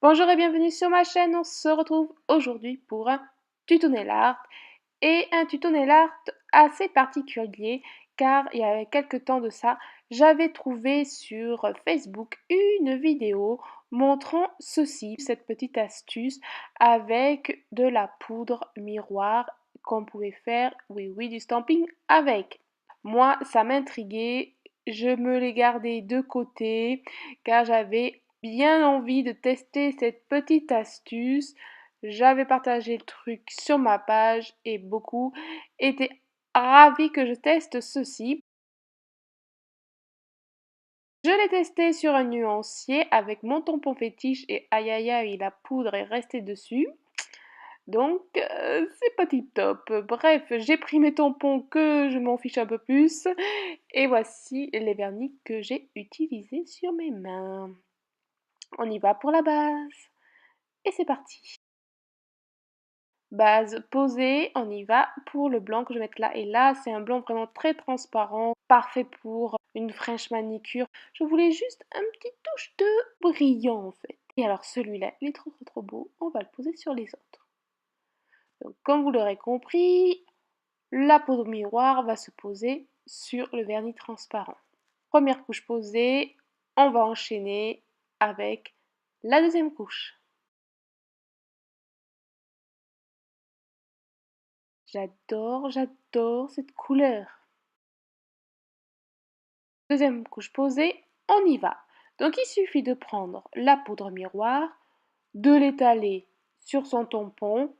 Bonjour et bienvenue sur ma chaîne, on se retrouve aujourd'hui pour un tuto nail art et un tuto nail art assez particulier car il y a quelques temps de ça, j'avais trouvé sur Facebook une vidéo montrant ceci, cette petite astuce avec de la poudre miroir qu'on pouvait faire, oui, du stamping avec. Moi, ça m'intriguait, je me l'ai gardé de côté car j'avais bien envie de tester cette petite astuce. J'avais partagé le truc sur ma page et beaucoup étaient ravis que je teste ceci. Je l'ai testé sur un nuancier avec mon tampon fétiche et aïe aïe aïe, la poudre est restée dessus. Donc, c'est pas tip top. Bref, j'ai pris mes tampons que je m'en fiche un peu plus. Et voici les vernis que j'ai utilisés sur mes mains. On y va pour la base. Et c'est parti. Base posée, on y va pour le blanc que je vais mettre là. Et là, c'est un blanc vraiment très transparent, parfait pour une French manicure. Je voulais juste un petit touche de brillant en fait. Et alors celui-là, il est trop beau. On va le poser sur les autres. Donc comme vous l'aurez compris, la poudre miroir va se poser sur le vernis transparent. Première couche posée, on va enchaîner avec la deuxième couche. J'adore cette couleur. Deuxième couche posée, on y va. Donc il suffit de prendre la poudre miroir, de l'étaler sur son tampon.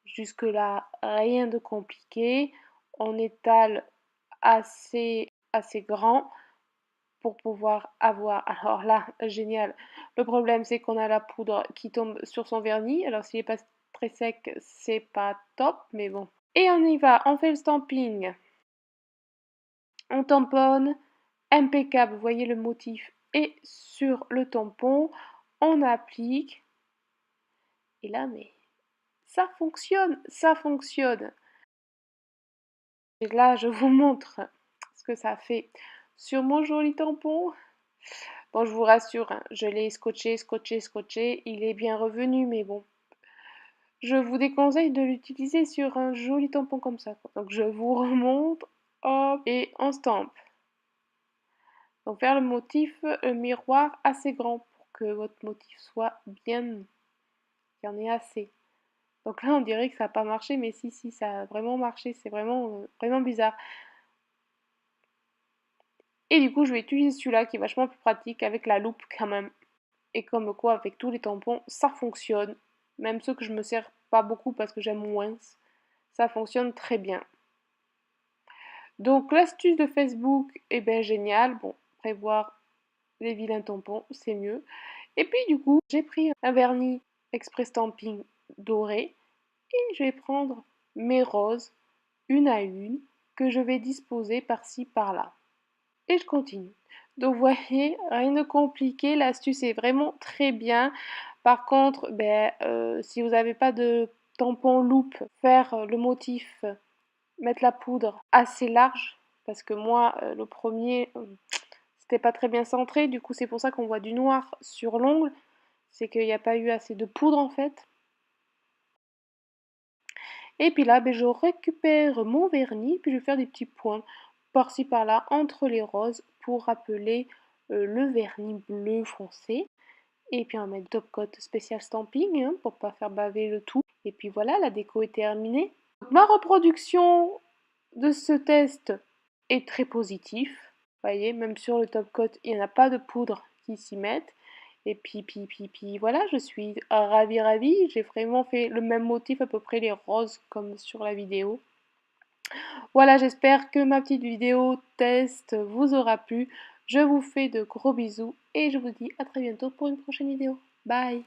Jusque là, rien de compliqué. On étale assez grand pour pouvoir avoir. Alors là, génial. Le problème, c'est qu'on a la poudre qui tombe sur son vernis. Alors s'il n'est pas très sec, c'est pas top, mais bon. Et on y va, on fait le stamping. On tamponne, impeccable, vous voyez le motif est sur le tampon, on applique, et là, mais ça fonctionne, ça fonctionne. Et là, je vous montre ce que ça fait sur mon joli tampon. Bon, je vous rassure, hein, je l'ai scotché, il est bien revenu, mais bon. Je vous déconseille de l'utiliser sur un joli tampon comme ça. Donc je vous remonte, hop, et on stampe. Donc faire le motif miroir assez grand pour que votre motif soit bien, qu'il y en ait assez. Donc là on dirait que ça n'a pas marché, mais si ça a vraiment marché, c'est vraiment bizarre. Et du coup je vais utiliser celui-là qui est vachement plus pratique avec la loupe quand même. Et comme quoi avec tous les tampons ça fonctionne, même ceux que je me sers pas beaucoup parce que j'aime moins, ça fonctionne très bien. Donc l'astuce de Facebook est bien géniale, bon, prévoir les vilains tampons, c'est mieux. Et puis du coup, j'ai pris un vernis Express Stamping doré et je vais prendre mes roses une à une que je vais disposer par-ci par-là. Et je continue. Donc vous voyez, rien de compliqué, l'astuce est vraiment très bien. Par contre, si vous n'avez pas de tampon loupe, faire le motif, mettre la poudre assez large, parce que moi, le premier, c'était pas très bien centré, du coup c'est pour ça qu'on voit du noir sur l'ongle, c'est qu'il n'y a pas eu assez de poudre en fait. Et puis là, je récupère mon vernis, puis je vais faire des petits points par-ci par-là entre les roses pour rappeler le vernis bleu foncé. Et puis on va mettre top coat spécial stamping hein, pour pas faire baver le tout. Et puis voilà, la déco est terminée. Ma reproduction de ce test est très positive. Vous voyez, même sur le top coat, il n'y en a pas de poudre qui s'y mette. Et puis voilà, je suis ravie. J'ai vraiment fait le même motif, à peu près les roses comme sur la vidéo. Voilà, j'espère que ma petite vidéo test vous aura plu. Je vous fais de gros bisous et je vous dis à très bientôt pour une prochaine vidéo. Bye!